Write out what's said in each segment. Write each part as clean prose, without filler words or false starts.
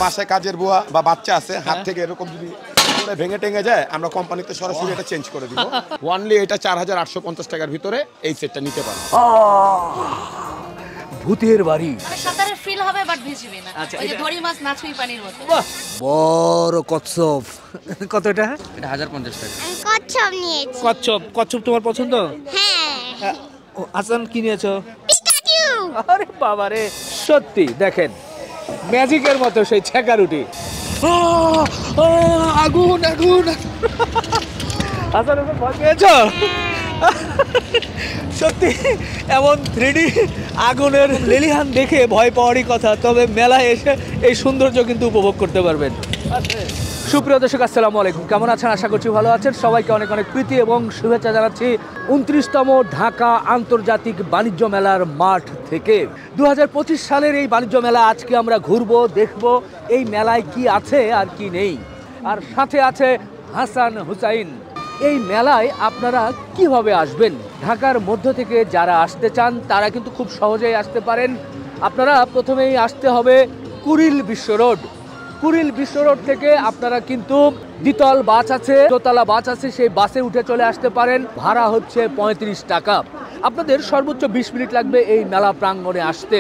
বাসায় কাজের বুয়া বা বাচ্চা আছে হাত থেকে এরকম যদি ভেঙে টেঙে যায় আমরা কোম্পানিতে সরাসরি এটা চেঞ্জ করে দিব। ওয়ানলি এটা 4850 টাকার ভিতরে এই সেটটা নিতে পারেন। ভূতের বাড়ি সাঁতারের ফিল হবে বাট ভিজবে না। ওই যে ধরি মাছ না ছুঁই পানির মতো। বড় কচ্ছপ। কত এটা? এটা 1050 টাকা। আমি কচ্ছপ নিয়েছি। কচ্ছপ তোমার পছন্দ? হ্যাঁ। হাসান কি নিয়েছো? পিকাচু। আরে বাবা রে, সত্যি দেখেন ম্যাজিকের মতো সেই ছেঁকা রুটি। আগুন আগুন। হাসান ভয় পেয়েছো? সত্যি এমন 3D আগুনের লেলিহান দেখে ভয় পাওয়ারই কথা, তবে মেলায় এসে এই সৌন্দর্য কিন্তু উপভোগ করতে পারবেন। সুপ্রিয় দর্শক আসসালামু আলাইকুম, কেমন আছেন? আশা করছি ভালো আছেন। সবাইকে অনেক অনেক প্রীতি এবং শুভেচ্ছা জানাচ্ছি 29তম ঢাকা আন্তর্জাতিক বাণিজ্য মেলার মাঠ থেকে। 2025 সালের এই বাণিজ্য মেলা আজকে আমরা ঘুরবো, দেখব এই মেলায় কি আছে আর কি নেই। আর সাথে আছে হাসান হুসাইন। এই মেলায় আপনারা কিভাবে আসবেন? ঢাকার মধ্য থেকে যারা আসতে চান তারা কিন্তু খুব সহজেই আসতে পারেন। আপনারা প্রথমেই আসতে হবে কুড়িল বিশ্ব রোড। কুড়িল বিশ্ব রোড থেকে আপনারা কিন্তু দ্বিতল বাস আছে, দোতলা বাস আছে, সেই বাসে উঠে চলে আসতে পারেন। ভাড়া হচ্ছে 35 টাকা। আপনাদের সর্বোচ্চ 20 মিনিট লাগবে এই মেলা প্রাঙ্গণে আসতে।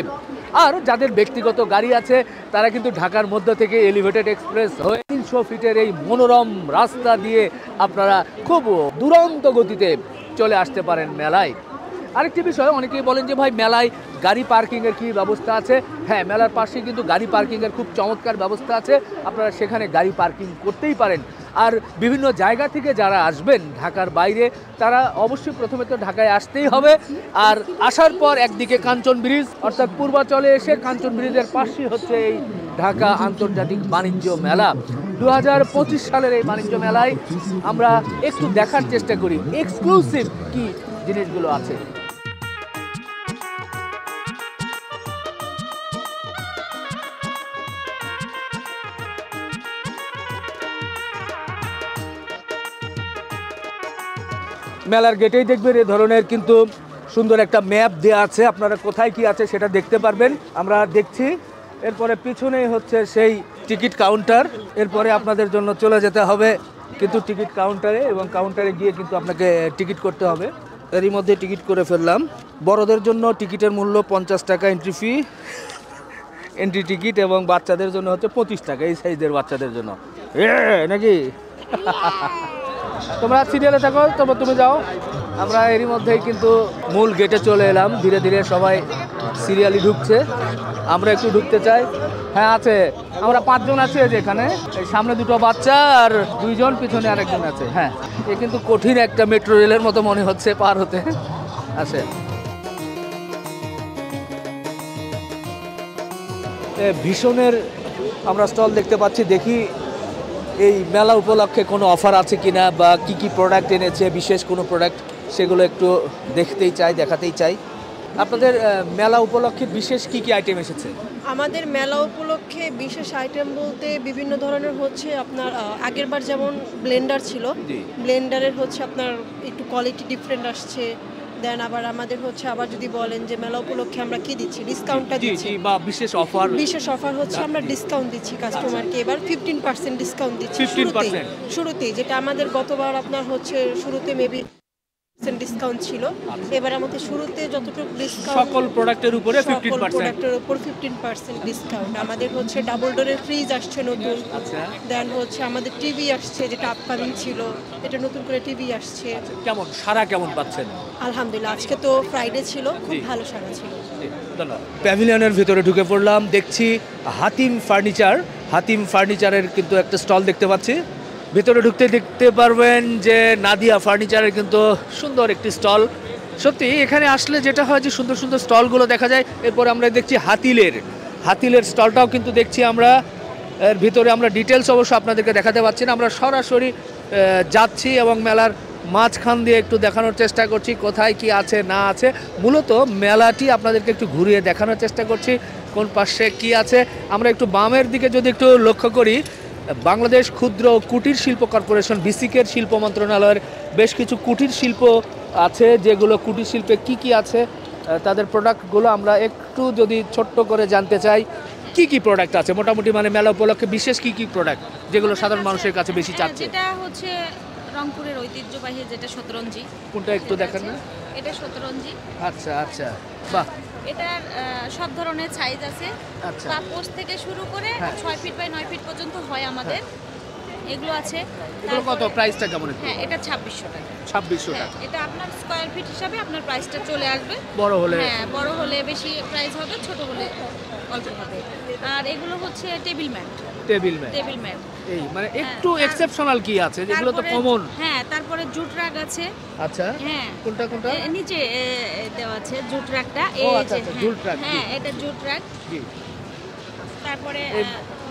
আর যাদের ব্যক্তিগত গাড়ি আছে তারা কিন্তু ঢাকার মধ্য থেকে এলিভেটেড এক্সপ্রেস হয়ে 300 ফিটের এই মনোরম রাস্তা দিয়ে আপনারা খুব দুরন্ত গতিতে চলে আসতে পারেন মেলায়। আরেকটি বিষয়, অনেকেই বলেন যে ভাই মেলায় গাড়ি পার্কিংয়ের কী ব্যবস্থা আছে? হ্যাঁ, মেলার পাশে কিন্তু গাড়ি পার্কিংয়ের খুব চমৎকার ব্যবস্থা আছে, আপনারা সেখানে গাড়ি পার্কিং করতেই পারেন। আর বিভিন্ন জায়গা থেকে যারা আসবেন ঢাকার বাইরে তারা অবশ্যই প্রথমে তো ঢাকায় আসতেই হবে। আর আসার পর একদিকে কাঞ্চন ব্রিজ, অর্থাৎ পূর্বাচলে এসে কাঞ্চন ব্রিজের পাশেই হচ্ছে এই ঢাকা আন্তর্জাতিক বাণিজ্য মেলা। 2025 সালের এই বাণিজ্য মেলায় আমরা একটু দেখার চেষ্টা করি এক্সক্লুসিভ কি জিনিসগুলো আছে। মেলার গেটেই দেখবেন এ ধরনের কিন্তু সুন্দর একটা ম্যাপ দেওয়া আছে, আপনারা কোথায় কি আছে সেটা দেখতে পারবেন। আমরা দেখছি এরপরে পিছনেই হচ্ছে সেই টিকিট কাউন্টার। এরপরে আপনাদের জন্য চলে যেতে হবে কিন্তু টিকিট কাউন্টারে, এবং কাউন্টারে গিয়ে কিন্তু আপনাকে টিকিট করতে হবে। এরই মধ্যে টিকিট করে ফেললাম। বড়দের জন্য টিকিটের মূল্য 50 টাকা এন্ট্রি ফি, এন্ট্রি টিকিট, এবং বাচ্চাদের জন্য হচ্ছে 25 টাকা, এই সাইজের বাচ্চাদের জন্য। নাকি তোমরা সিরিয়ালে থাকো, তবে তুমি যাও। আমরা এরই মধ্যেই কিন্তু মূল গেটে চলে এলাম। ধীরে ধীরে সবাই সিরিয়ালি ঢুকছে, আমরা একটু ঢুকতে চাই। হ্যাঁ আছে, আমরা 5 জন আছি যেখানে, সামনে 2টো বাচ্চা আর 2 জন, পিছনে আরেকজন আছে। হ্যাঁ, এ কিন্তু কঠিন একটা মেট্রো রেলের মতো মনে হচ্ছে পার হতে। আছে ভীষণের আমরা স্টল দেখতে পাচ্ছি, দেখি এই মেলা উপলক্ষে কোনো অফার আছে কিনা, বা কি কি প্রোডাক্ট এনেছে, বিশেষ কোনো প্রোডাক্ট, সেগুলো একটু দেখতেই চাই, দেখাতেই চাই। আপনাদের মেলা উপলক্ষে বিশেষ কি কি আইটেম এসেছে? আমাদের মেলা উপলক্ষে বিশেষ আইটেম বলতে বিভিন্ন ধরনের হচ্ছে আপনার আগেরবার যেমন ব্লেন্ডার ছিল, ব্লেন্ডারের হচ্ছে আপনার একটু কোয়ালিটি ডিফারেন্ট আসছে। দেন আবার আমাদের হচ্ছে আবার যদি বলেন যে মেলা উপলক্ষে আমরা কি দিচ্ছি, ডিসকাউন্টটা দিচ্ছি, বা বিশেষ অফার হচ্ছে আমরা ডিসকাউন্ট দিচ্ছি কাস্টমারকে। এবার 15% ডিসকাউন্ট দিচ্ছি শুরুতেই, যেটা আমাদের গতবার আপনার হচ্ছে শুরুতে মেবি ডিসকাউন্ট ছিল। এবার আমাদের শুরুতে যতটুকু ডিসকাউন্ট সকল প্রোডাক্টের উপরে 15% ডিসকাউন্ট। আমাদের হচ্ছে ডাবল ডোরের ফ্রিজ আসছে নতুন। দেন হচ্ছে আমাদের টিভি আসছে, যেটা আপকামিং ছিল, এটা নতুন করে টিভি আসছে। কেমন সারা কেমন পাচ্ছেন? আলহামদুলিল্লাহ, আজকে তো ফ্রাইডে ছিল, খুব ভালো সারা ছিল। প্যাভিলিয়নের ভিতরে ঢুকে পড়লাম, দেখছি হাতিম ফার্নিচারের কিন্তু একটা স্টল দেখতে পাচ্ছি। ভিতরে ঢুকতে দেখতে পারবেন যে নাদিয়া ফার্নিচারের কিন্তু সুন্দর একটি স্টল। সত্যি এখানে আসলে যেটা হয় যে সুন্দর সুন্দর স্টলগুলো দেখা যায়। এরপর আমরা দেখছি হাতিলের স্টলটাও কিন্তু দেখছি আমরা। এর ভিতরে আমরা ডিটেলস অবশ্য আপনাদেরকে দেখাতে পারছি না, আমরা সরাসরি যাচ্ছি এবং মেলার মাঝখান দিয়ে একটু দেখানোর চেষ্টা করছি কোথায় কি আছে না আছে। মূলত মেলাটি আপনাদেরকে একটু ঘুরিয়ে দেখানোর চেষ্টা করছি কোন পাশে কি আছে। আমরা একটু বামের দিকে যদি একটু লক্ষ্য করি, বাংলাদেশ ক্ষুদ্র ও কুটির শিল্প কর্পোরেশন বিসিকের শিল্প মন্ত্রণালয়ের বেশ কিছু কুটির শিল্প আছে, যেগুলো কুটির শিল্পে কি কি আছে তাদের প্রোডাক্টগুলো আমরা একটু যদি ছোট্ট করে জানতে চাই। কি কি প্রোডাক্ট আছে মোটামুটি, মানে মেলা উপলক্ষে বিশেষ কি কি প্রোডাক্ট যেগুলো সাধারণ মানুষের কাছে বেশি চাচ্ছে? যেটা হচ্ছে রংপুরের ঐতিহ্যবাহী যেটা শতরঞ্জি। কোনটা একটু দেখান না? এটা শতরঞ্জি। আচ্ছা আচ্ছা, বাহ। এটার সব ধরনের সাইজ আছে, আচ্ছা। পাপোশ থেকে শুরু করে 6 ফিট বাই 9 ফিট পর্যন্ত হয় আমাদের, এগুলো আছে। এগুলো কত, প্রাইসটা কেমন একটু? হ্যাঁ, এটা 2600 টাকা। 2600 হ্যাঁ, টাকা। এটা আপনার স্কয়ার ফিট হিসাবে আপনার প্রাইসটা চলে আসবে। বড় হলে? হ্যাঁ, বড় হলে বেশি প্রাইস হবে, ছোট হলে অল্প হবে। আর এগুলো হচ্ছে table mat. Table mat. Table mat এই মানে একটু এক্সেপশনাল কি আছে যেগুলো তো কমন? হ্যাঁ, তারপরে জুট রাগ আছে। আচ্ছা, হ্যাঁ, কোনটা কোনটা? নিচে দেওয়া আছে জুট রাগটা। ও আচ্ছা আচ্ছা, জুট রাগ। হ্যাঁ, এটা জুট রাগ। জি। তারপরে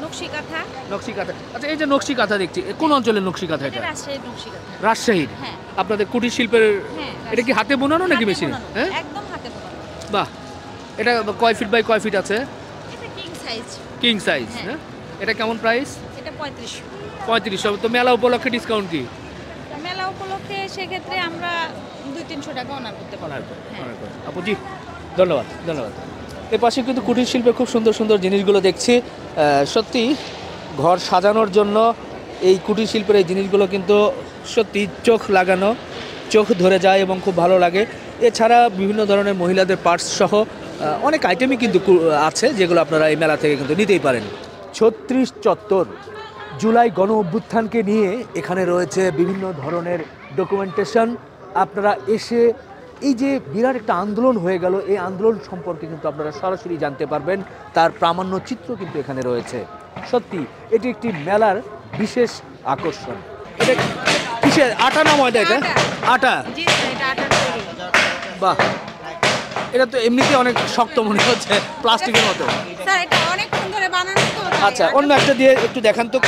নকশি কাঁথা। নকশি কাঁথা। আচ্ছা, এই যে নকশি কাঁথা দেখছি, কোন অঞ্চলের নকশি কাঁথা এটা এটা? রাজশাহীর নকশি কাঁথা। রাজশাহীর? হ্যাঁ। আপনাদের কুটির শিল্পের? হ্যাঁ। এটা কি হাতে বোনানো নাকি হাতে মেশিন? বোনানো, হ্যাঁ, একদম হাতে বোনানো। বাহ। এটা কয় ফিট বাই কয় ফিট আছে? এটা কিং সাইজ। King size. হ্যাঁ। হ্যাঁ, এটা কেমন প্রাইস? এটা 3500। 3500। তো মেলা উপলক্ষে ডিসকাউন্ট কি? মেলা উপলক্ষে সেক্ষেত্রে আমরা 200-300 টাকা অনার করতে পারবো। হ্যাঁ। আপু জি, ধন্যবাদ ধন্যবাদ। এর পাশে কিন্তু কুটির শিল্পের খুব সুন্দর সুন্দর জিনিসগুলো দেখছি। সত্যি ঘর সাজানোর জন্য এই কুটির শিল্পের এই জিনিসগুলো কিন্তু সত্যি চোখ লাগানো, চোখ ধরে যায় এবং খুব ভালো লাগে। এছাড়া বিভিন্ন ধরনের মহিলাদের পার্টস সহ অনেক আইটেমই কিন্তু আছে যেগুলো আপনারা এই মেলা থেকে কিন্তু নিতেই পারেন। 36 চত্বর জুলাই গণ অভ্যুত্থানকে নিয়ে এখানে রয়েছে বিভিন্ন ধরনের ডকুমেন্টেশন। আপনারা এসে এই যে বিরাট একটা আন্দোলন হয়ে গেল, এই আন্দোলন সম্পর্কে কিন্তু আপনারা সরাসরি জানতে পারবেন। তার প্রামাণ্য চিত্র কিন্তু এখানে রয়েছে। সত্যি এটি একটি মেলার বিশেষ আকর্ষণ। এটা কিসের আটা না ময়দা? এটা আটা। জি, এটা আটার তৈরি। বাহ, এটা তো এমনিতে অনেক শক্ত মনে হচ্ছে, প্লাস্টিকের মতো। স্যার, এটা অনেকক্ষণ ধরে বানানো তো। আচ্ছা, অন্য একটা দিয়ে একটু দেখান তো।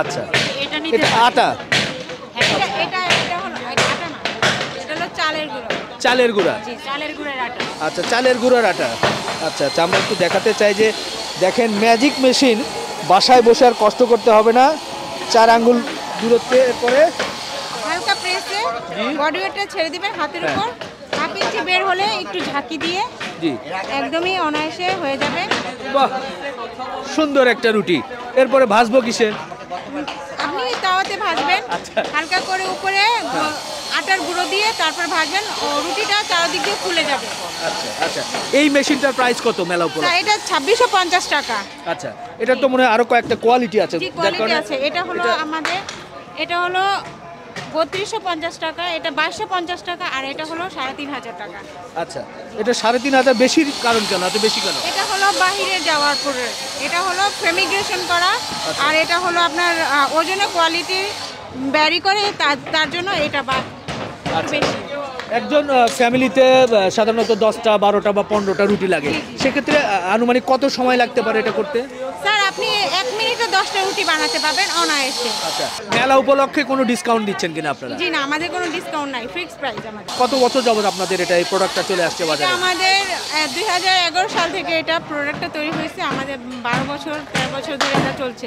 আচ্ছা, এটা নিতে এটা আটা? হ্যাঁ, এটা হলো আটা না, এটা হলো চালের গুঁড়ো। চালের গুঁড়া? জি, চালের গুঁড়োর আটা। আচ্ছা, চালের গুঁড়ার আটা। আচ্ছা আচ্ছা, আমরা একটু দেখাতে চাই যে দেখেন ম্যাজিক মেশিন, বাসায় বসে আর কষ্ট করতে হবে না। 4 আঙ্গুল দূরত্বে করে হালকা প্রেসে বডি ওয়েটটা ছেড়ে দিবেন হাতের হ্যাঁ। উপর, 1/2 ইঞ্চি বের হলে একটু ঝাঁকি দিয়ে জি, একদমই অনায়াসে হয়ে যাবে। বাহ, সুন্দর একটা রুটি। এরপরে ভাজবো কিসে? আপনি তাওয়াতে ভাজবেন, আচ্ছা। হালকা করে উপরে আটার গুঁড়ো দিয়ে তারপর ভাজবেন, ও রুটিটা চারদিক দিয়ে ফুলে যাবে। আচ্ছা আচ্ছা, এই মেশিনটার প্রাইস কত মেলা তা উপলক্ষে? এটা 2650 টাকা। আচ্ছা, এটা তো মনে হয় আরো কয়েকটা কোয়ালিটি আছে, জি, যার কোয়ালিটি কারণে আছে। এটা হলো আমাদের, এটা হলো 3250 টাকা, এটা 2250 টাকা, আর এটা হলো 3500 টাকা। আচ্ছা, এটা 3500 বেশির কারণ কেন, এত বেশি কেন? এটা হলো বাহিরে যাওয়ার পরে, এটা হলো ফেমিগ্রেশন করা, আর এটা হলো আপনার ওজনে কোয়ালিটি ভ্যারি করে, তার জন্য এটা বেশি। একজন ফ্যামিলিতে সাধারণত 10টা 12টা বা 15টা রুটি লাগে, সেক্ষেত্রে আনুমানিক কত সময় লাগতে পারে এটা করতে? স্যার, আপনি 1 মিনিটে 10টা রুটি বানাতে পারবেন অনায়াসে। আচ্ছা, মেলা উপলক্ষে কোনো ডিসকাউন্ট দিচ্ছেন কিনা আপনারা? জি না, আমাদের কোনো ডিসকাউন্ট নাই, ফিক্স প্রাইস আমাদের। কত বছর যাবত আপনাদের এটা এই প্রোডাক্টটা চলে আসছে এটা বাজারে? আমাদের 2011 সাল থেকে এটা প্রোডাক্টটা তৈরি হয়েছে, আমাদের 12 বছর 13 বছর ধরে এটা চলছে,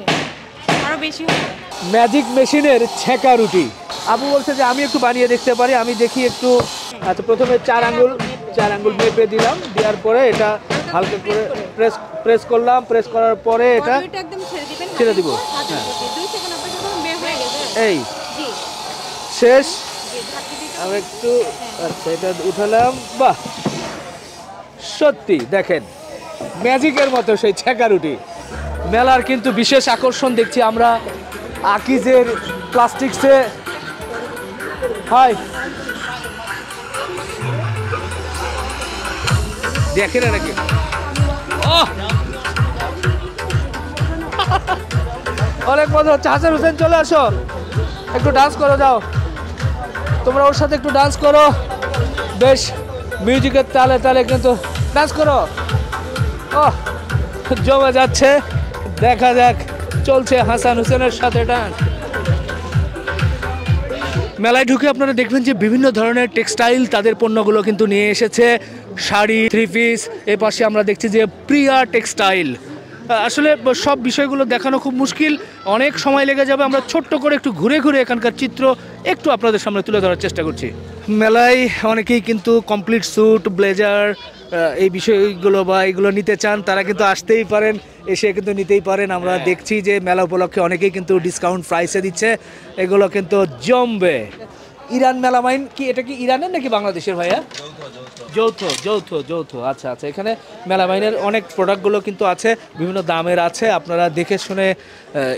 আরো বেশি হবে। ম্যাজিক মেশিনের ছেঁকা রুটি। আবু বলছে যে আমি একটু বানিয়ে দেখতে পারি, আমি দেখি একটু। আচ্ছা, প্রথমে 4 আঙ্গুল মেপে দিলাম, দেওয়ার পরে এটা হালকা করে প্রেস করলাম, প্রেস করার পরে এটা বডিটা একদম ছেড়ে দিবেন, ছেড়ে দিব। হ্যাঁ, 2 সেকেন্ড অপেক্ষা করুন, বের হয়ে গেছে। এই জি শেষ। জি, ঢাকি দিতে আমি একটু, আচ্ছা, এটা উঠালাম। বাহ, সত্যি দেখেন ম্যাজিকের মতো সেই ছেঁকা রুটি। মেলার কিন্তু বিশেষ আকর্ষণ দেখছি আমরা আকিজের প্লাস্টিক্সে। হাই, দেখেন নাকি? অনেক মজা হচ্ছে। হাসান হোসেন, চলে আসো, একটু ডান্স করো, যাও তোমরা ওর সাথে একটু ডান্স করো, বেশ মিউজিকের তালে তালে কিন্তু ডান্স করো। ও, জমে যাচ্ছে, দেখা যাক। চলছে হাসান হোসেনের সাথে ডান্স। মেলায় ঢুকে আপনারা দেখবেন যে বিভিন্ন ধরনের টেক্সটাইল তাদের পণ্যগুলো কিন্তু নিয়ে এসেছে, শাড়ি, 3 পিস। এ পাশে আমরা দেখছি যে প্রিয়া টেক্সটাইল। আসলে সব বিষয়গুলো দেখানো খুব মুশকিল, অনেক সময় লেগে যাবে। আমরা ছোট্ট করে একটু ঘুরে ঘুরে এখানকার চিত্র একটু আপনাদের সামনে তুলে ধরার চেষ্টা করছি। মেলায় অনেকেই কিন্তু কমপ্লিট স্যুট, ব্লেজার, এই বিষয়গুলো বা এগুলো নিতে চান তারা কিন্তু আসতেই পারেন, এসে কিন্তু নিতেই পারেন। আমরা দেখছি যে মেলা উপলক্ষে অনেকেই কিন্তু ডিসকাউন্ট প্রাইসে দিচ্ছে, এগুলো কিন্তু জমবে। ইরান মেলামাইন কি, এটা কি ইরানের নাকি বাংলাদেশের ভাইয়া? যৌথ যৌথ যৌথ, আচ্ছা আচ্ছা। এখানে মেলামাইনের অনেক প্রোডাক্টগুলো কিন্তু আছে, বিভিন্ন দামের আছে, আপনারা দেখে শুনে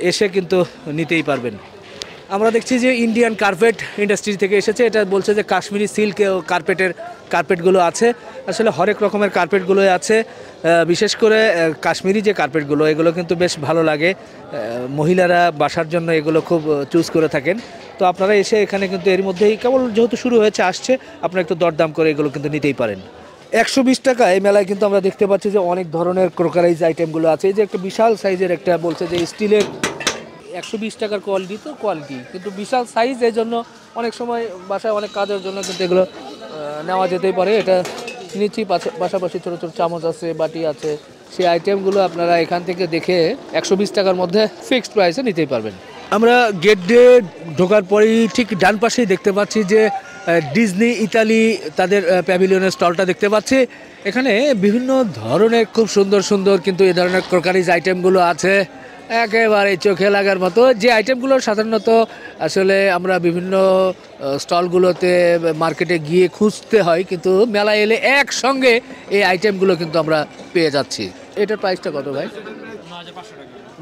এসে কিন্তু নিতেই পারবেন। আমরা দেখছি যে ইন্ডিয়ান কার্পেট ইন্ডাস্ট্রি থেকে এসেছে, এটা বলছে যে কাশ্মীরি সিল্ক কার্পেটগুলো আছে। আসলে হরেক রকমের কার্পেটগুলোই আছে, বিশেষ করে কাশ্মীরি যে কার্পেটগুলো এগুলো কিন্তু বেশ ভালো লাগে, মহিলারা বাসার জন্য এগুলো খুব চুজ করে থাকেন। তো আপনারা এসে এখানে কিন্তু এর মধ্যেই কেবল যেহেতু শুরু হয়েছে আসছে, আপনারা একটু দরদাম করে এগুলো কিন্তু নিতেই পারেন। 120 টাকা এই মেলায় কিন্তু আমরা দেখতে পাচ্ছি যে অনেক ধরনের ক্রোকারাইজ আইটেমগুলো আছে। এই যে একটা বিশাল সাইজের একটা বলছে যে স্টিলের 120 টাকার কোয়ালিটি, তো কোয়ালিটি কিন্তু বিশাল সাইজ, এই জন্য অনেক সময় বাসায় অনেক কাজের জন্য কিন্তু এগুলো নেওয়া যেতেই পারে। এটা নিচ্ছি, পাশাপাশি ছোটো ছোটো চামচ আছে, বাটি আছে, সেই আইটেমগুলো আপনারা এখান থেকে দেখে 120 টাকার মধ্যে ফিক্সড প্রাইসে নিতেই পারবেন। আমরা গেট দিয়ে ঢোকার পরেই ঠিক ডান পাশেই দেখতে পাচ্ছি যে ডিজনি ইতালি তাদের প্যাভিলিয়নের স্টলটা দেখতে পাচ্ছি। এখানে বিভিন্ন ধরনের খুব সুন্দর সুন্দর কিন্তু এই ধরনের ক্রোকারিজ আইটেমগুলো আছে, একেবারে চোখে লাগার মতো। যে আইটেমগুলো সাধারণত আসলে আমরা বিভিন্ন স্টলগুলোতে মার্কেটে গিয়ে খুঁজতে হয়, কিন্তু মেলায় এলে একসঙ্গে এই আইটেমগুলো কিন্তু আমরা পেয়ে যাচ্ছি। এটার প্রাইসটা কত ভাই?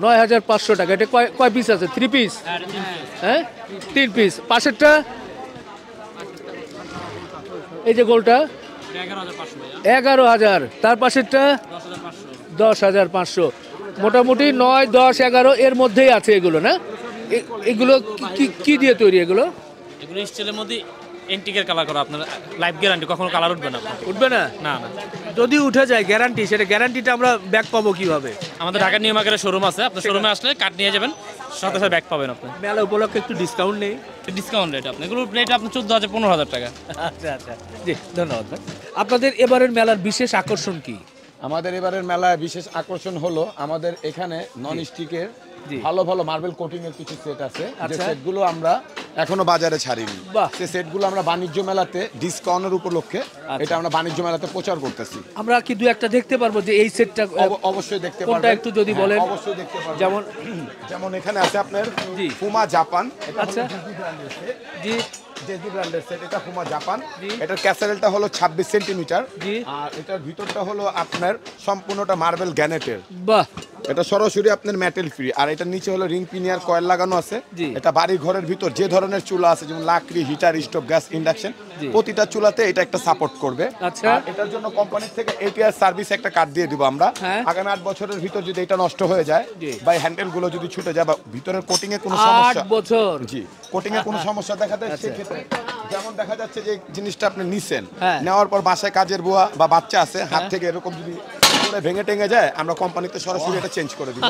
9,500 টাকা। এটা কয় পিস আছে? 3 পিস? হ্যাঁ 3 পিস। পাশেরটা এই যে গোলটা 11,000, তার পাশেরটা 10,500। মোটামুটি 9, 10, 11 এর মধ্যেই আছে এগুলো না? এগুলো কি দিয়ে তৈরি? এগুলো স্টিলের মধ্যে এন্টিকের কালার করা, আপনার লাইফ গ্যারান্টি, কখনো কালার উঠবে না। উঠবে না? না না, যদি উঠে যায় গ্যারান্টি, সেটা গ্যারান্টিটা আমরা ব্যাক পাবো কিভাবে? আমাদের ঢাকা নিউ মার্কেটের শোরুম আছে, আপনার শোরুমে আসলে কার্ড নিয়ে যাবেন, সাথে সাথে ব্যাক পাবেন। আপনি মেলা উপলক্ষে একটু ডিসকাউন্ট নেই? ডিসকাউন্ট রেট আপনি এগুলো রেট আপনার 14,000 15,000 টাকা। আচ্ছা আচ্ছা, জি ধন্যবাদ ভাই। আপনাদের এবারের মেলার বিশেষ আকর্ষণ কি? আমাদের এবারের মেলায় বিশেষ আকর্ষণ হলো আমাদের এখানে নন স্টিকের ভালো ভালো মার্বেল কোটিং এর কিছু সেট আছে, যে সেটগুলো আমরা এখনো বাজারে ছাড়িনি। সেই সেটগুলো আমরা বাণিজ্য মেলাতে ডিসকাউন্টের উপলক্ষে এটা আমরা বাণিজ্য মেলাতে প্রচার করতেছি। আমরা কি দু একটা দেখতে পারবো যে এই সেটটা? অবশ্যই দেখতে পারবো, একটু যদি বলেন। অবশ্যই দেখতে পারবো। যেমন এখানে আছে আপনার ফুমা জাপান, আচ্ছা জি, জেজি ব্র্যান্ডের সেট, এটা ফুমা জাপান। এটার ক্যাসারেলটা হলো 26 সেন্টিমিটার, আর এটার ভিতরটা হলো আপনার সম্পূর্ণটা মার্বেল গ্যানেটের। বাহ, এটা সরাসরি আপনার মেটাল ফ্রি। আর এটার নিচে হলো রিং পিনিয়ার কয়েল লাগানো আছে। এটা বাড়ি ঘরের ভিতর যে ধরনের চুলা আছে, যেমন লাকড়ি, হিটার, স্টোভ, গ্যাস, ইন্ডাকশন, প্রতিটা চুলাতে এটা একটা সাপোর্ট করবে। আচ্ছা, এটার জন্য কোম্পানি থেকে 8 ইয়ার সার্ভিস একটা কার্ড দিয়ে দিব আমরা। আগামী 8 বছরের ভিতর যদি এটা নষ্ট হয়ে যায় বা হ্যান্ডেল গুলো যদি ছুটে যায় বা ভিতরের কোটিং এ কোনো সমস্যা, 8 বছর জি কোটিং এ কোনো সমস্যা দেখা দেয়, সেক্ষেত্রে যেমন দেখা যাচ্ছে যে জিনিসটা আপনি নিছেন, নেওয়ার পর বাসায় কাজের বুয়া বা বাচ্চা আছে, হাত থেকে এরকম যদি ভেঙে টেঙে যায়, আমরা কোম্পানিতে সরাসরি এটা চেঞ্জ করে দিব।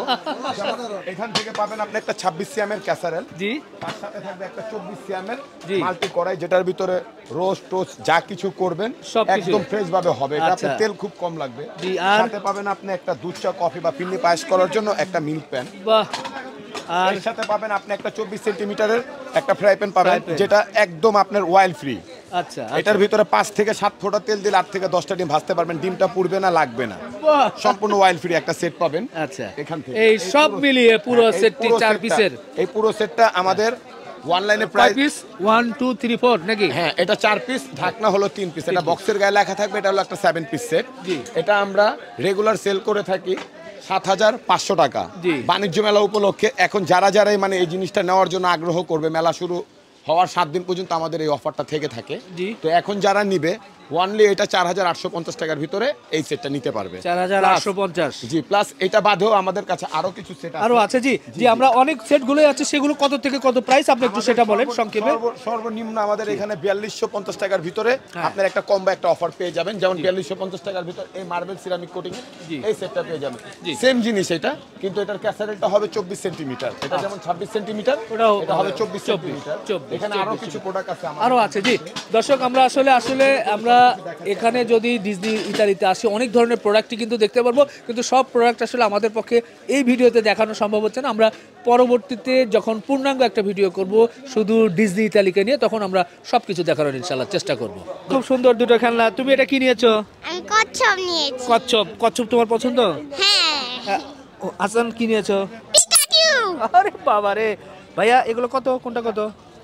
এখান থেকে পাবেন আপনি একটা 26 সিএমের ক্যাসারেল, জি, তার সাথে থাকবে একটা 24 সিএমের মাল্টি কড়াই, যেটার ভিতরে রোস্ট টোস্ট যা কিছু করবেন একদম ফ্রেশ ভাবে হবে। এটা আপনি তেল খুব কম লাগবে। সাথে পাবেন আপনি একটা দুধ চা, কফি বা ফিন্নি পায়েস করার জন্য একটা মিল্ক প্যান। বাহ, আর এর সাথে পাবেন আপনি একটা 24 সেন্টিমিটারের একটা ফ্রাই প্যান পাবেন, যেটা একদম আপনার অয়েল ফ্রি। আচ্ছা, এটার ভিতরে 5 থেকে 7 ফোঁটা তেল দিলে 8 থেকে 10টা ডিম ভাজতে পারবেন, ডিমটা পুড়বে না, লাগবে না, সম্পূর্ণ অয়েল ফ্রি একটা সেট পাবেন। আচ্ছা, এখান থেকে এই সব মিলিয়ে পুরো সেটটি 4 পিসের, এই পুরো সেটটা আমাদের অনলাইনে প্রাইস 1 2 3 4 নাকি? হ্যাঁ, এটা 4 পিস, ঢাকনা হলো 3 পিস। এটা বক্সের গায়ে লেখা থাকবে, এটা হলো একটা 7 পিস সেট। এটা আমরা রেগুলার সেল করে থাকি 7,500 টাকা বাণিজ্য মেলা উপলক্ষে। এখন যারা যারাই মানে এই জিনিসটা নেওয়ার জন্য আগ্রহ করবে, মেলা শুরু হওয়ার 7 দিন পর্যন্ত আমাদের এই অফারটা থেকে থাকে। তো এখন যারা নিবে ওয়ানলি এটা 4,850 টাকার ভিতরে এই সেটটা নিতে পারবে। 4,850, জি, প্লাস এটা বাদেও আমাদের কাছে আরো কিছু সেট আরো আছে। জি জি, আমরা অনেক সেটগুলোই আছে, সেগুলো কত থেকে কত প্রাইস আপনি একটু সেটা বলেন সংক্ষেপে। সর্বনিম্ন আমাদের এখানে 4,250 টাকার ভিতরে আপনার একটা কম্বো একটা অফার পেয়ে যাবেন। যেমন 4,250 টাকার ভিতরে এই মার্বেল সিরামিক কোটিং এই সেটটা পেয়ে যাবেন। সেম জিনিস এটা, কিন্তু এটার ক্যাসারেলটা হবে 24 সেন্টিমিটার। এটা যেমন 26 সেন্টিমিটার, এটা হবে 24 সেন্টিমিটার। এখানে আরো কিছু প্রোডাক্ট আছে, আরো আছে। জি দর্শক, আমরা আসলে এখানে যদি ডিজনি ইতালিতে আসে অনেক ধরনের প্রোডাক্টই কিন্তু দেখতে পারবো, কিন্তু সব প্রোডাক্ট আসলে আমাদের পক্ষে এই ভিডিওতে দেখানো সম্ভব হচ্ছে না। আমরা পরবর্তীতে যখন পূর্ণাঙ্গ একটা ভিডিও করব শুধু ডিজনি ইতালিকে নিয়ে, তখন আমরা সব কিছু দেখানোর ইনশাল্লাহ চেষ্টা করব। খুব সুন্দর দুটো খেলনা। তুমি এটা কি নিয়েছো? আমি কচ্ছপ নিয়েছি। কচ্ছপ। কচ্ছপ তোমার পছন্দ? হ্যাঁ। হাসান কি নিয়েছো? পিকাচু। আরে বাবা রে ভাইয়া, এগুলো কত? কোনটা কত?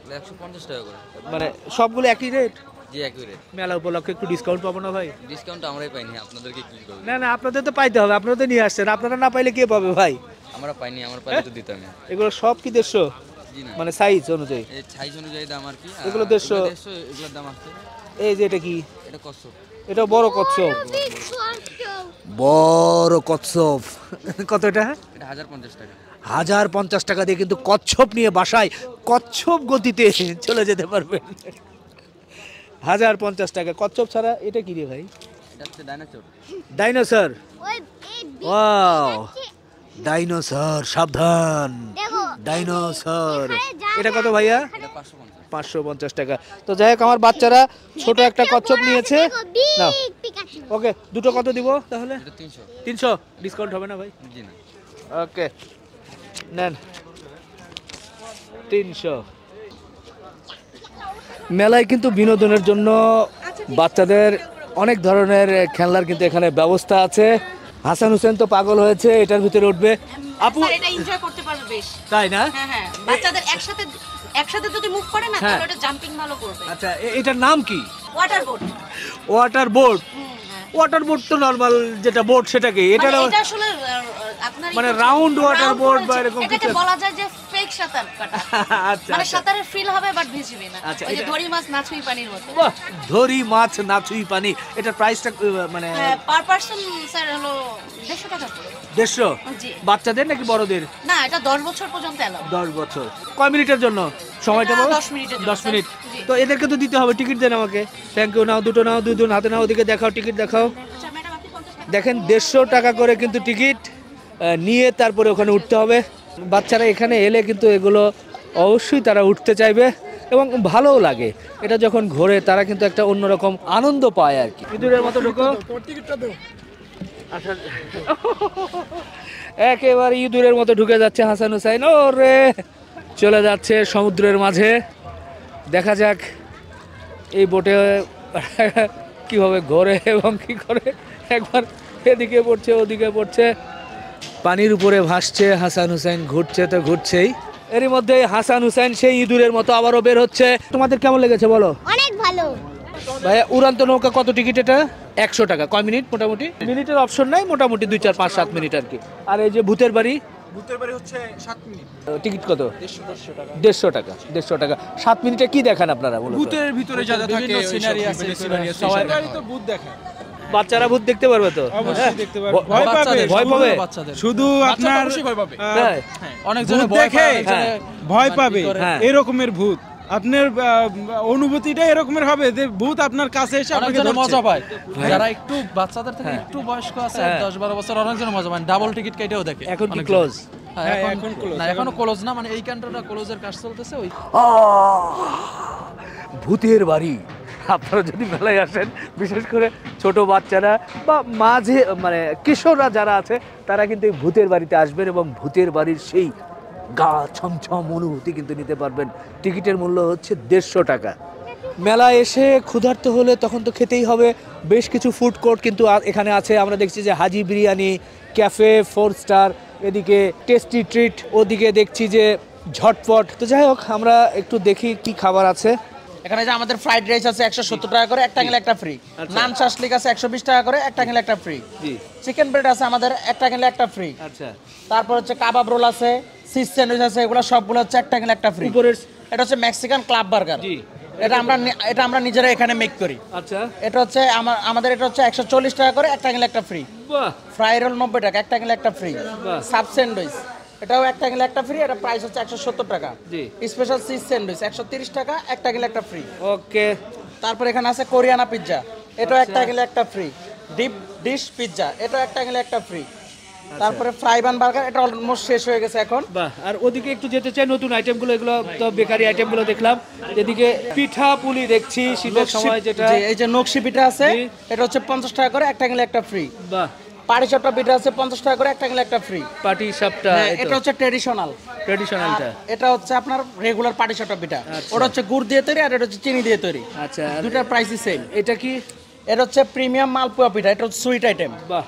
150 টাকা করে। মানে সবগুলো একই রেট? জি একই রেট। মেলা উপলক্ষে একটু ডিসকাউন্ট পাবো না ভাই? ডিসকাউন্ট আমরাই পাইনি, আপনাদেরকে কি করব? না না, আপনাদের তো পাইতে হবে, আপনারা তো নিয়ে আসছেন, আপনারা না পাইলে কে পাবে ভাই? আমরা পাইনি, আমার পাইলে তো দিতাম। এগুলো সব কি 150? জি না, মানে সাইজ অনুযায়ী? এই সাইজ অনুযায়ী দাম আর কি। এগুলো 150, এগুলোর দাম আছে। এই যে এটা কি? এটা কচ্ছপ। এটা বড় কচ্ছপ। বড় কচ্ছপ কত এটা? এটা 1050 টাকা। 1050 টাকা দিয়ে কিন্তু কচ্ছপ নিয়ে বাসায় কচ্ছপ গতিতে চলে যেতে পারবেন। 1050 টাকা। কচ্ছপ ছাড়া এটা কি রে ভাই? এটা হচ্ছে ডাইনোসর। ডাইনোসর। ওই ওয়াও, ডাইনোসর, সাবধান দেখো ডাইনোসর। এখানে যা এটা কত ভাইয়া? এটা 550। 550 টাকা। তো যাই হোক, আমার বাচ্চারা ছোট একটা কচ্ছপ নিয়েছে। নাও, বিগ পিকাচু। ওকে, দুটো কত দিব তাহলে? এটা 300। 300 ডিসকাউন্ট হবে না ভাই? জি না। ওকে নেন, 300। মেলায় কিন্তু বিনোদনের জন্য বাচ্চাদের অনেক ধরনের খেলনার কিন্তু এখানে ব্যবস্থা আছে। হাসান হোসেন তো পাগল হয়েছে, এটার ভিতরে উঠবে। আপু স্যার এটা এনজয় করতে পারবে বেশ। তাই না? হ্যাঁ হ্যাঁ, বাচ্চাদের একসাথে যদি মুভ করে না হ্যাঁ। তাহলে এটা জাম্পিং ভালো করবে। আচ্ছা, এটার নাম কি? Water boat. Water board. Water board তো নরমাল যেটা বোর্ড সেটাকে, এটা এটা আসলে আপনার মানে রাউন্ড ওয়াটার বোর্ড বা এরকম এটাকে কিছু? বলা যায় যে ফেক সাঁতার কাটা। আচ্ছা, মানে আচ্ছা। সাঁতারের ফিল হবে বাট ভিজবে না। আচ্ছা, ওই যে এটা- ধরি মাছ নাচুই পানির মতো। বাহ, ধরি মাছ নাচুই পানি। এটার প্রাইসটা মানে পার পারসন স্যার হলো 150 টাকা করে। 150? জি। বাচ্চাদের নাকি বড়দের? না, এটা 10 বছর পর্যন্ত এলাও। 10 বছর। কয় মিনিটের জন্য সময়টা এটা বলো? 10 মিনিটের জন্য, 10 মিনিট। স্যার। জি। তো এদেরকে তো দিতে হবে, টিকিট দেন আমাকে। Thank you. নাও, দুটো নাও, দুজন হাতে নাও, ওদিকে দেখাও, টিকিট দেখাও। আচ্ছা ম্যাডাম, আপনি 50 টাকা দেখেন 150 টাকা করে কিন্তু টিকিট নিয়ে তারপরে ওখানে উঠতে হবে। বাচ্চারা এখানে এলে কিন্তু এগুলো অবশ্যই তারা উঠতে চাইবে এবং ভালোও লাগে। এটা যখন ঘোরে তারা কিন্তু একটা অন্যরকম আনন্দ পায় আর কি। ইঁদুরের মতো ঢুকো। আচ্ছা, একেবারে ইঁদুরের মতো ঢুকে যাচ্ছে হাসান হুসাইন। ওরে, চলে যাচ্ছে সমুদ্রের মাঝে। দেখা যাক এই বোটে কিভাবে ঘোরে এবং কি করে। একবার এদিকে পড়ছে, ওদিকে পড়ছে, পানির উপরে ভাসছে। হাসান হুসাইন ঘুরছে তো ঘুরছেই। এরই মধ্যে হাসান হুসাইন সেই ইঁদুরের মতো আবারও বের হচ্ছে। তোমাদের কেমন লেগেছে বলো? অনেক ভালো। ভাইয়া, উড়ান্ত নৌকা কত টিকিট এটা? 100 টাকা। কয় মিনিট? মোটামুটি মিনিটের অপশন নাই, মোটামুটি 2, 4, 5, 7 মিনিট আর কি। আর এই যে ভূতের বাড়ি, হচ্ছে 7 মিনিট। টিকিট কত? 150 টাকা। 150 টাকা। 150 টাকা। 7 মিনিটে কি দেখান আপনারা বলুন? ভূতের ভিতরে যা যা থাকে সিনারি আছে, সবাই তো ভূত দেখায়। বাচ্চারা ভূত দেখতে পারবে তো? অবশ্যই দেখতে পারবে। ভয় পাবে? ভয় পাবে? শুধু আপনার তাই? অনেক জন দেখে ভয় পাবে, হ্যাঁ। এরকমের ভূত। আপনার অনুভূতিটা এরকমের হবে যে ভূত আপনার কাছে এসে আপনাকে মজা পায়। যারা একটু বাচ্চাদের থেকে একটু বয়স্ক আছে, 10-12 বছর, অনেকজন মজা পায়। ডাবল টিকিট কেটেও দেখে। এখন কি ক্লোজ? এখন ক্লোজ না, এখনো ক্লোজ না, মানে এই কান্ট্রিটা ক্লোজের কাজ চলতেছে। ওই ভূতের বাড়ি। আপনারা যদি মেলায় আসেন, বিশেষ করে ছোট বাচ্চারা বা মাঝে মানে কিশোররা যারা আছে, তারা কিন্তু এই ভূতের বাড়িতে আসবেন এবং ভূতের বাড়ির সেই গা ছমছম অনুভূতি কিন্তু নিতে পারবেন। টিকিটের মূল্য হচ্ছে 150 টাকা। মেলায় এসে ক্ষুধার্ত হলে তখন তো খেতেই হবে। বেশ কিছু ফুড কোর্ট কিন্তু এখানে আছে। আমরা দেখছি যে হাজি বিরিয়ানি, ক্যাফে 4 স্টার, এদিকে টেস্টি ট্রিট, ওদিকে দেখছি যে ঝটপট। তো যাই হোক, আমরা একটু দেখি কি খাবার আছে। এখানে যে আমাদের ফ্রাইড রাইস আছে 170 টাকা করে, একটা কিনলে একটা ফ্রি। নান শাসলিক আছে 120 টাকা করে, একটা কিনলে একটা ফ্রি। জি। চিকেন ব্রেড আছে আমাদের, একটা কিনলে একটা ফ্রি। আচ্ছা। তারপর হচ্ছে কাবাব রোল আছে, সিজ স্যান্ডউইচ আছে, এগুলো সবগুলো হচ্ছে একটা কিনলে একটা ফ্রি। উপরের এটা হচ্ছে মেক্সিকান ক্লাব বার্গার। জি। এটা আমরা নিজেরা এখানে মেক করি। আচ্ছা। এটা হচ্ছে আমাদের এটা হচ্ছে 140 টাকা করে, একটা কিনলে একটা ফ্রি। বাহ। ফ্রাই রোল 90 টাকা, একটা কিনলে একটা ফ্রি। বাহ। সাব স্যান্ডউইচ এটাও একটা কিনলে একটা ফ্রি, এটা প্রাইস হচ্ছে 170 টাকা। জি। স্পেশাল চিজ স্যান্ডউইচ 130 টাকা, একটা কিনলে একটা ফ্রি। ওকে। তারপর এখানে আছে কোরিয়ানা পিৎজা, এটাও একটা কিনলে একটা ফ্রি। ডিপ ডিশ পিৎজা, এটাও একটা কিনলে একটা ফ্রি। তারপরে ফ্রাই বান বার্গার, এটা অলমোস্ট শেষ হয়ে গেছে এখন। বাহ, আর ওদিকে একটু যেতে চাই, নতুন আইটেমগুলো, এগুলো তো বেকারি আইটেমগুলো দেখলাম। এদিকে পিঠা পুলি দেখছি শীতের সময়, যেটা এই যে নকশি পিঠা আছে, এটা হচ্ছে 50 টাকা করে, একটা গেলে একটা ফ্রি। বাহ, পাটি সাপটা পিঠা আছে 50 টাকা করে, একটা গেলে একটা ফ্রি। পাটি সাপটা, এটা হচ্ছে ট্রেডিশনালটা। এটা হচ্ছে আপনার রেগুলার পাটি সাপটা পিঠা, ওটা হচ্ছে গুড় দিয়ে তৈরি আর এটা হচ্ছে চিনি দিয়ে তৈরি। আচ্ছা, দুটার প্রাইসই সেম। এটা কি? এটা হচ্ছে প্রিমিয়াম মালপোয়া পিঠা, এটা হচ্ছে সুইট আইটেম। বাহ,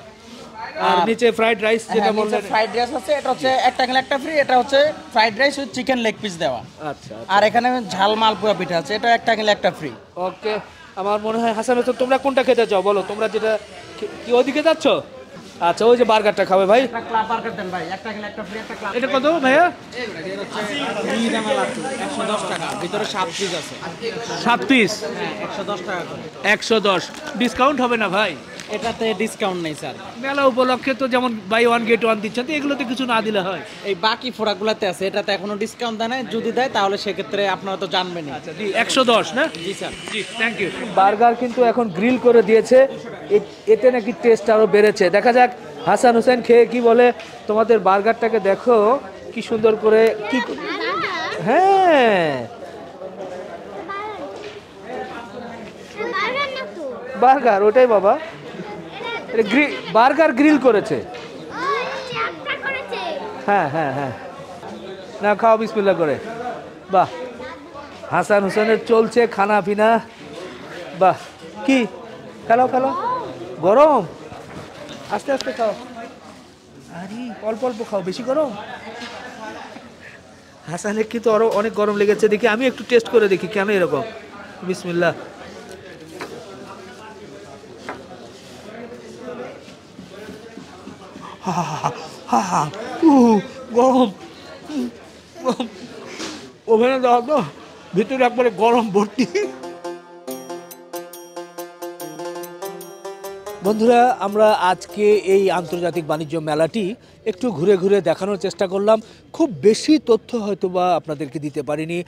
আর নিচে ফ্রাইড রাইস, যেটা বললেন ফ্রাইড রাইস আছে, এটা হচ্ছে একটা গেলে একটা ফ্রি। এটা হচ্ছে fried rice with chicken leg piece দেওয়া। আচ্ছা, আর এখানে ঝাল মালপোয়া পিঠা আছে, এটা একটা গেলে একটা ফ্রি। ওকে, আমার মনে হয় হাসান হোসেন, তোমরা কোনটা খেতে চাও বলো, তোমরা যেটা কি ওদিকে যাচ্ছ? আচ্ছা, ওই যে বার্গারটা খাবে ভাই, একটা ক্লাব বার্গার দেন ভাই, একটা গেলে একটা ফ্রি, একটা ক্লাব। এটা কত ভাইয়া? 110 টাকা, ভিতরে 7 পিস আছে। 7 পিস? হ্যাঁ, 110 টাকা করে। 110 ডিসকাউন্ট হবে না ভাই? এটাতে ডিসকাউন্ট নেই স্যার। মেলা উপলক্ষে তো যেমন বাই ওয়ান গেট ওয়ান দিচ্ছেন, তো এগুলোতে কিছু না দিলে হয়? এই বাকি প্রোডাক্টগুলোতে আছে, এটাতে এখনো ডিসকাউন্ট দেয় না, যদি দেয় তাহলে সেক্ষেত্রে আপনারা তো জানবেনই। আচ্ছা, 110 না? জি স্যার। জি, থ্যাংক ইউ। বার্গার কিন্তু এখন গ্রিল করে দিয়েছে, এতে নাকি টেস্ট আরো বেড়েছে। দেখা যাক হাসান হোসেন খেয়ে কি বলে। তোমাদের বার্গারটাকে দেখো কি সুন্দর করে, কি, হ্যাঁ বার্গার, ওটাই বাবা, বার্গার গ্রিল করেছে। হ্যাঁ হ্যাঁ হ্যাঁ, না খাও বিসমিল্লাহ করে। বাহ, হাসান হোসেনের চলছে খানা পিনা। বাহ, কি খেলাও খেলাও, গরম, আস্তে আস্তে খাও, আরে অল্প অল্প খাও, বেশি গরম। হাসানের কি তো আরো অনেক গরম লেগেছে, দেখি আমি একটু টেস্ট করে দেখি কেন এরকম। বিসমিল্লাহ। গরম, ওভেনে দেওয়া তো, ভিতরে একবারে গরম ভর্তি। বন্ধুরা, আমরা আজকে এই আন্তর্জাতিক বাণিজ্য মেলাটি একটু ঘুরে ঘুরে দেখানোর চেষ্টা করলাম। খুব বেশি তথ্য হয়তোবা আপনাদেরকে দিতে পারিনি।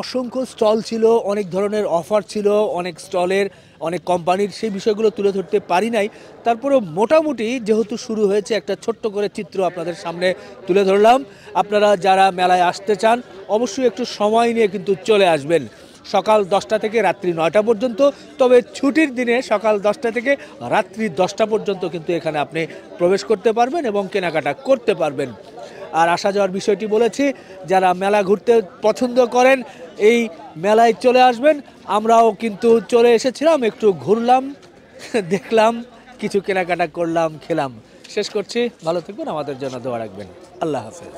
অসংখ্য স্টল ছিল, অনেক ধরনের অফার ছিল, অনেক স্টলের, অনেক কোম্পানির, সেই বিষয়গুলো তুলে ধরতে পারি নাই। তারপরেও মোটামুটি যেহেতু শুরু হয়েছে, একটা ছোট্ট করে চিত্র আপনাদের সামনে তুলে ধরলাম। আপনারা যারা মেলায় আসতে চান অবশ্যই একটু সময় নিয়ে কিন্তু চলে আসবেন। সকাল 10টা থেকে রাত্রি 9টা পর্যন্ত, তবে ছুটির দিনে সকাল 10টা থেকে রাত্রি 10টা পর্যন্ত কিন্তু এখানে আপনি প্রবেশ করতে পারবেন এবং কেনাকাটা করতে পারবেন। আর আসা যাওয়ার বিষয়টি বলেছি, যারা মেলা ঘুরতে পছন্দ করেন এই মেলায় চলে আসবেন। আমরাও কিন্তু চলে এসেছিলাম, একটু ঘুরলাম, দেখলাম, কিছু কেনাকাটা করলাম, খেলাম। শেষ করছি, ভালো থাকবেন, আমাদের জন্য দোয়া রাখবেন। আল্লাহ হাফেজ।